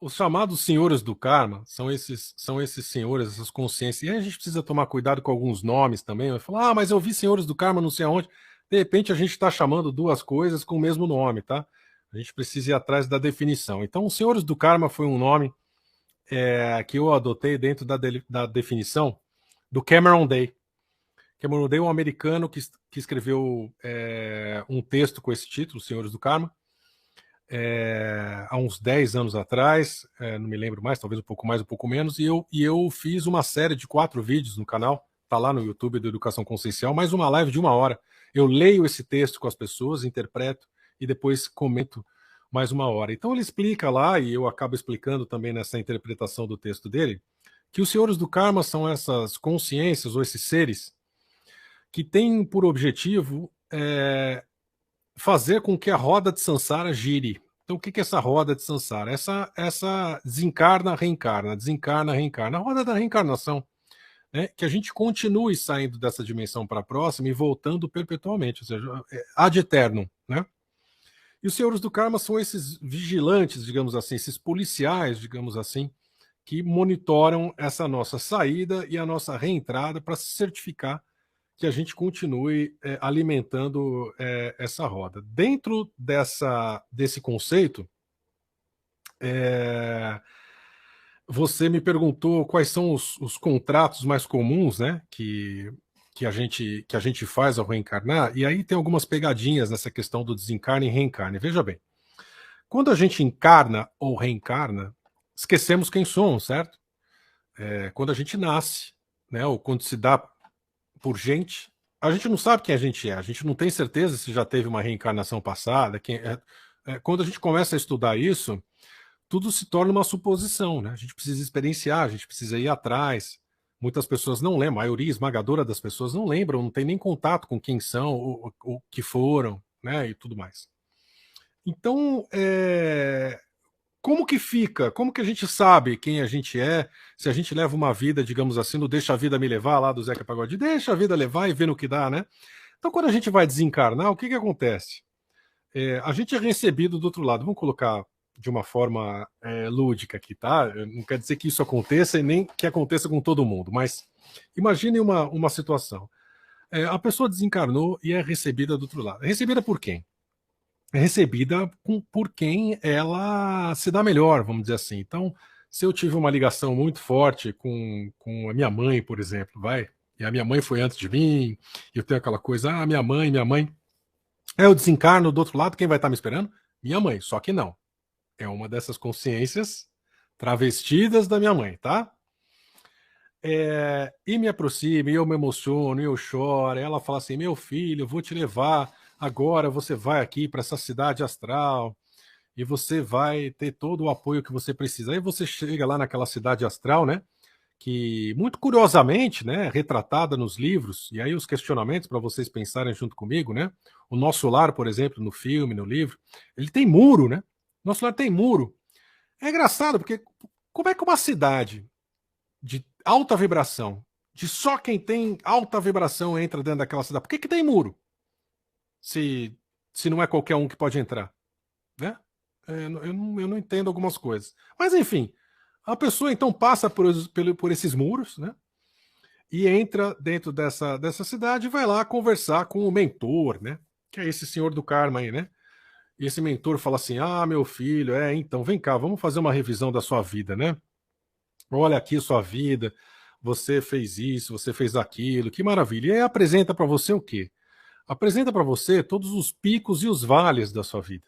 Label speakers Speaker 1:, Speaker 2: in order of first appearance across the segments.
Speaker 1: Os chamados senhores do karma são esses senhores, essas consciências. E aí a gente precisa tomar cuidado com alguns nomes também. Vai falar, mas eu vi senhores do karma não sei aonde. De repente a gente está chamando duas coisas com o mesmo nome, tá? A gente precisa ir atrás da definição. Então, os senhores do karma foi um nome que eu adotei dentro da definição do Cameron Day. Cameron Day é um americano que escreveu um texto com esse título, Senhores do Karma, há uns 10 anos atrás, não me lembro mais, talvez um pouco mais, um pouco menos, e eu fiz uma série de 4 vídeos no canal, tá lá no YouTube do Educação Consciencial, mais uma live de 1 hora. Eu leio esse texto com as pessoas, interpreto e depois comento mais 1 hora. Então ele explica lá, e eu acabo explicando também nessa interpretação do texto dele, que os senhores do karma são essas consciências ou esses seres que têm por objetivo fazer com que a roda de Sansara gire. Então, o que é essa roda de Sansara? Essa desencarna, reencarna, desencarna, reencarna. A roda da reencarnação, né? Que a gente continue saindo dessa dimensão para a próxima e voltando perpetuamente, ou seja, ad eternum, né? E os senhores do karma são esses vigilantes, digamos assim, esses policiais, digamos assim, que monitoram essa nossa saída e a nossa reentrada para se certificar que a gente continue alimentando essa roda. Dentro desse conceito, você me perguntou quais são os contratos mais comuns, né, que a gente faz ao reencarnar, e aí tem algumas pegadinhas nessa questão do desencarne e reencarne. Veja bem, quando a gente encarna ou reencarna, esquecemos quem somos, certo? Quando a gente nasce, né, ou quando se dá por gente, a gente não sabe quem a gente não tem certeza se já teve uma reencarnação passada. Quando a gente começa a estudar isso, tudo se torna uma suposição, né? A gente precisa experienciar, a gente precisa ir atrás. Muitas pessoas não lembram, a maioria esmagadora das pessoas não lembram, não tem nem contato com quem são, ou que foram, né? E tudo mais. Então, como que fica? Como que a gente sabe quem a gente é? Se a gente leva uma vida, digamos assim, no Deixa a Vida Me Levar, lá do Zeca Pagodinho, deixa a vida levar e vê no que dá, né? Então, quando a gente vai desencarnar, o que que acontece? A gente é recebido do outro lado. Vamos colocar de uma forma lúdica aqui, tá? Não quer dizer que isso aconteça e nem que aconteça com todo mundo, mas imagine uma situação. A pessoa desencarnou e é recebida do outro lado. É recebida por quem? É recebida por quem ela se dá melhor, vamos dizer assim. Então, se eu tive uma ligação muito forte com a minha mãe, por exemplo, vai, e a minha mãe foi antes de mim, e eu tenho aquela coisa, minha mãe. Eu desencarno do outro lado, quem vai estar me esperando? Minha mãe, só que não. É uma dessas consciências travestidas da minha mãe, tá? E me aproximo, e eu me emociono, e eu choro. Ela fala assim: meu filho, eu vou te levar. Agora você vai aqui para essa cidade astral e você vai ter todo o apoio que você precisa. Aí você chega lá naquela cidade astral, né? Que muito curiosamente, né, retratada nos livros, e aí os questionamentos para vocês pensarem junto comigo, né? O Nosso Lar, por exemplo, no filme, no livro, ele tem muro, né? Nosso Lar tem muro. É engraçado porque como é que uma cidade de alta vibração, de só quem tem alta vibração entra dentro daquela cidade? Por que que tem muro? Se se não é qualquer um que pode entrar, né? Eu não entendo algumas coisas. Mas enfim, a pessoa então passa por esses muros, né? E entra dentro dessa cidade e vai lá conversar com o mentor, né? Que é esse senhor do karma aí, né? E esse mentor fala assim: ah, meu filho, então vem cá, vamos fazer uma revisão da sua vida, né? Olha aqui sua vida, você fez isso, você fez aquilo, que maravilha. E aí apresenta para você o quê? Apresenta para você todos os picos e os vales da sua vida.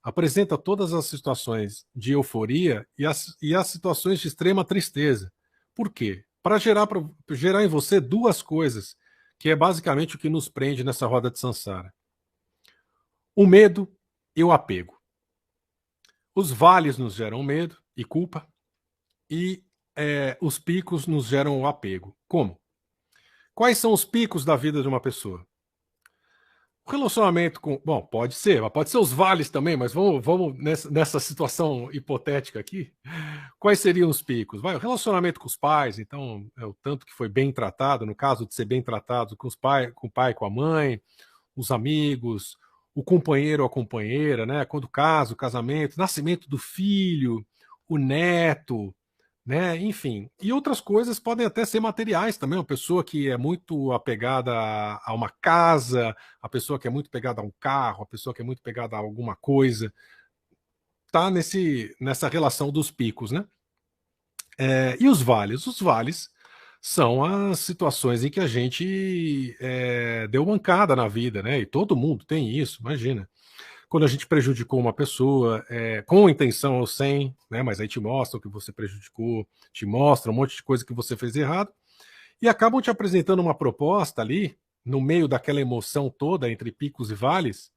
Speaker 1: Apresenta todas as situações de euforia e as situações de extrema tristeza. Por quê? Para gerar em você duas coisas, que é basicamente o que nos prende nessa roda de Sansara: o medo e o apego. Os vales nos geram medo e culpa, e os picos nos geram o apego. Como? Quais são os picos da vida de uma pessoa? O relacionamento com. Bom, pode ser, mas pode ser os vales também, mas vamos nessa situação hipotética aqui. Quais seriam os picos? Vai, o relacionamento com os pais, então, é o tanto que foi bem tratado, no caso de ser bem tratado com com o pai, com a mãe, os amigos, o companheiro ou a companheira, né? Quando casa, o casamento, nascimento do filho, o neto, né? Enfim. E outras coisas podem até ser materiais também. Uma pessoa que é muito apegada a uma casa, a pessoa que é muito pegada a um carro, a pessoa que é muito pegada a alguma coisa, tá nessa relação dos picos, né? E os vales? Os vales são as situações em que a gente deu mancada na vida, né? E todo mundo tem isso, imagina. Quando a gente prejudicou uma pessoa, com intenção ou sem, né? Mas aí te mostra o que você prejudicou, te mostra um monte de coisa que você fez errado, e acabam te apresentando uma proposta ali, no meio daquela emoção toda entre picos e vales,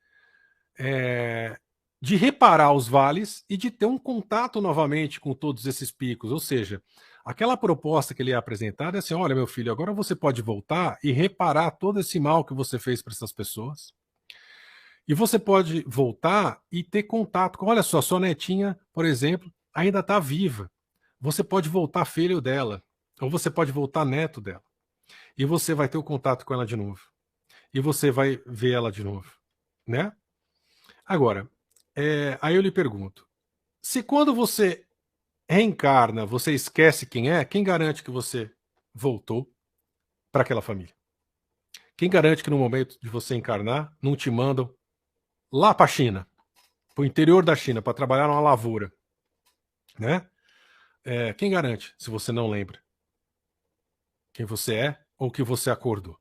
Speaker 1: é, de reparar os vales e de ter um contato novamente com todos esses picos. Ou seja, aquela proposta que ele é apresentada é assim: olha, meu filho, agora você pode voltar e reparar todo esse mal que você fez para essas pessoas. E você pode voltar e ter contato com, olha só, sua netinha, por exemplo, ainda está viva. Você pode voltar filho dela, ou você pode voltar neto dela. E você vai ter o contato com ela de novo. E você vai ver ela de novo, né? Agora, aí eu lhe pergunto, se quando você reencarna, você esquece quem é, quem garante que você voltou para aquela família? Quem garante que no momento de você encarnar, não te mandam lá para a China, para o interior da China, para trabalhar numa lavoura, né? Quem garante, se você não lembra quem você é ou que você acordou?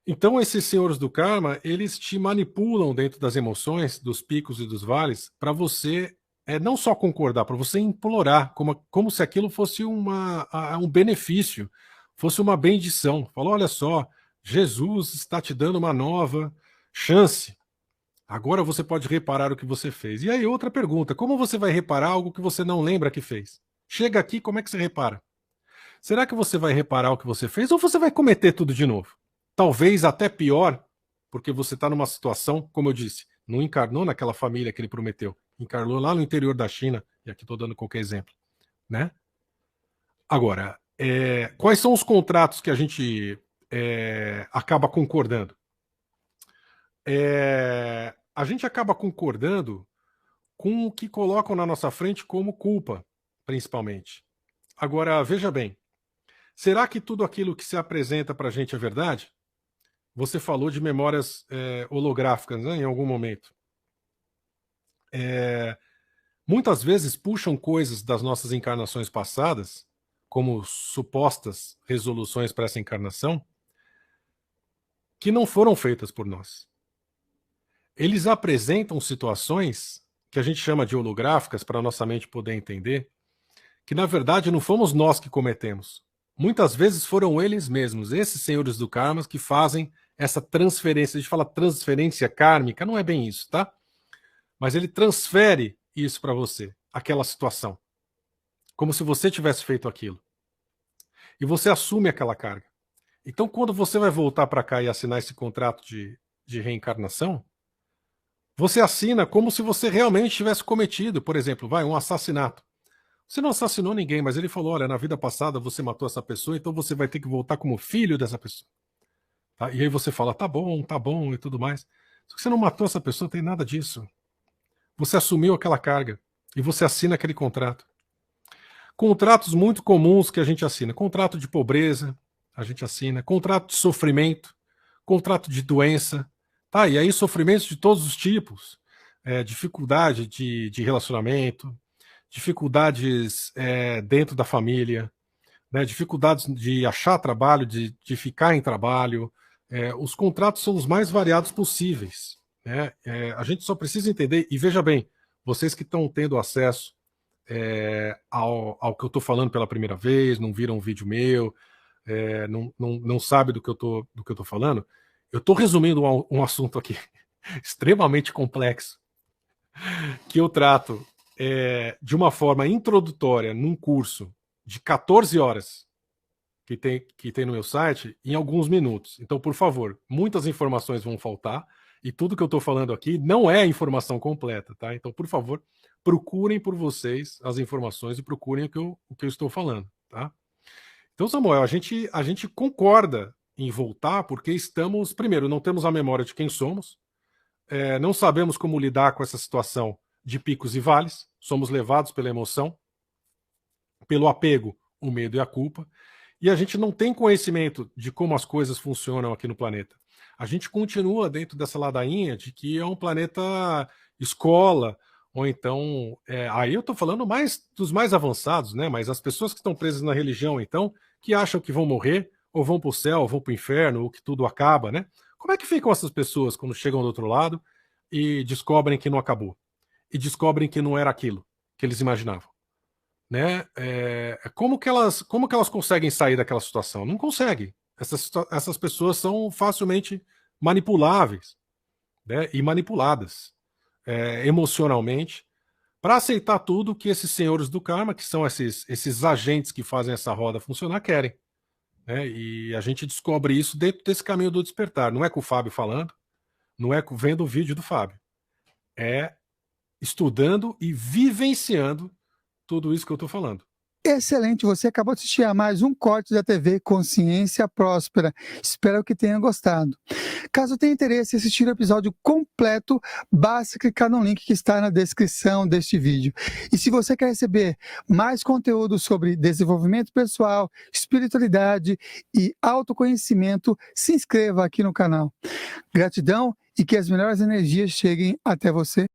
Speaker 1: Então, esses senhores do karma, eles te manipulam dentro das emoções, dos picos e dos vales, para você não só concordar, para você implorar, como se aquilo fosse um benefício, fosse uma bendição. Falou: olha só, Jesus está te dando uma nova chance. Agora você pode reparar o que você fez. E aí, outra pergunta: como você vai reparar algo que você não lembra que fez? Chega aqui, como é que você repara? Será que você vai reparar o que você fez ou você vai cometer tudo de novo? Talvez até pior, porque você está numa situação, como eu disse, não encarnou naquela família que ele prometeu, encarnou lá no interior da China, e aqui estou dando qualquer exemplo, né? Agora, quais são os contratos que a gente acaba concordando? A gente acaba concordando com o que colocam na nossa frente como culpa, principalmente. Agora, veja bem, será que tudo aquilo que se apresenta para a gente é verdade? Você falou de memórias holográficas, né, em algum momento. Muitas vezes puxam coisas das nossas encarnações passadas, como supostas resoluções para essa encarnação, que não foram feitas por nós. Eles apresentam situações que a gente chama de holográficas, para a nossa mente poder entender, que na verdade não fomos nós que cometemos. Muitas vezes foram eles mesmos, esses senhores do karma, que fazem essa transferência. A gente fala transferência kármica, não é bem isso, tá? Mas ele transfere isso para você, aquela situação, como se você tivesse feito aquilo. E você assume aquela carga. Então, quando você vai voltar para cá e assinar esse contrato de reencarnação, você assina como se você realmente tivesse cometido, por exemplo, um assassinato. Você não assassinou ninguém, mas ele falou: olha, na vida passada você matou essa pessoa, então você vai ter que voltar como filho dessa pessoa. Tá? E aí você fala: tá bom e tudo mais. Só que você não matou essa pessoa, não tem nada disso. Você assumiu aquela carga e você assina aquele contrato. Contratos muito comuns que a gente assina: contrato de pobreza, a gente assina, contrato de sofrimento, contrato de doença, tá? E aí sofrimentos de todos os tipos, dificuldade de relacionamento, dificuldades dentro da família, né? Dificuldades de achar trabalho, de ficar em trabalho. Os contratos são os mais variados possíveis, né? A gente só precisa entender, e veja bem, vocês que estão tendo acesso ao que eu estou falando pela primeira vez, não viram um vídeo meu, não sabe do que eu tô falando, eu estou resumindo um assunto aqui extremamente complexo, que eu trato de uma forma introdutória num curso de 14 horas que tem no meu site em alguns minutos. Então, por favor, muitas informações vão faltar e tudo que eu estou falando aqui não é a informação completa, tá? Então, por favor, procurem por vocês as informações e procurem o que eu estou falando, tá? Então, Samuel, a gente concorda em voltar porque primeiro, não temos a memória de quem somos, não sabemos como lidar com essa situação de picos e vales, somos levados pela emoção, pelo apego, o medo e a culpa, e a gente não tem conhecimento de como as coisas funcionam aqui no planeta. A gente continua dentro dessa ladainha de que é um planeta escola, ou então, aí eu estou falando mais dos mais avançados, né? Mas as pessoas que estão presas na religião, então, que acham que vão morrer, ou vão para o céu, ou vão para o inferno, ou que tudo acaba, né? Como é que ficam essas pessoas quando chegam do outro lado e descobrem que não acabou? E descobrem que não era aquilo que eles imaginavam? Né? Como que elas conseguem sair daquela situação? Não conseguem. Essas pessoas são facilmente manipuláveis, né? E manipuladas emocionalmente para aceitar tudo que esses senhores do karma, que são esses agentes que fazem essa roda funcionar, querem. Né? E a gente descobre isso dentro desse caminho do despertar. Não é com o Fábio falando, não é vendo o vídeo do Fábio. É estudando e vivenciando tudo isso que eu estou falando.
Speaker 2: Excelente, você acabou de assistir a mais um corte da TV Consciência Próspera. Espero que tenha gostado. Caso tenha interesse em assistir o episódio completo, basta clicar no link que está na descrição deste vídeo. E se você quer receber mais conteúdo sobre desenvolvimento pessoal, espiritualidade e autoconhecimento, se inscreva aqui no canal. Gratidão e que as melhores energias cheguem até você.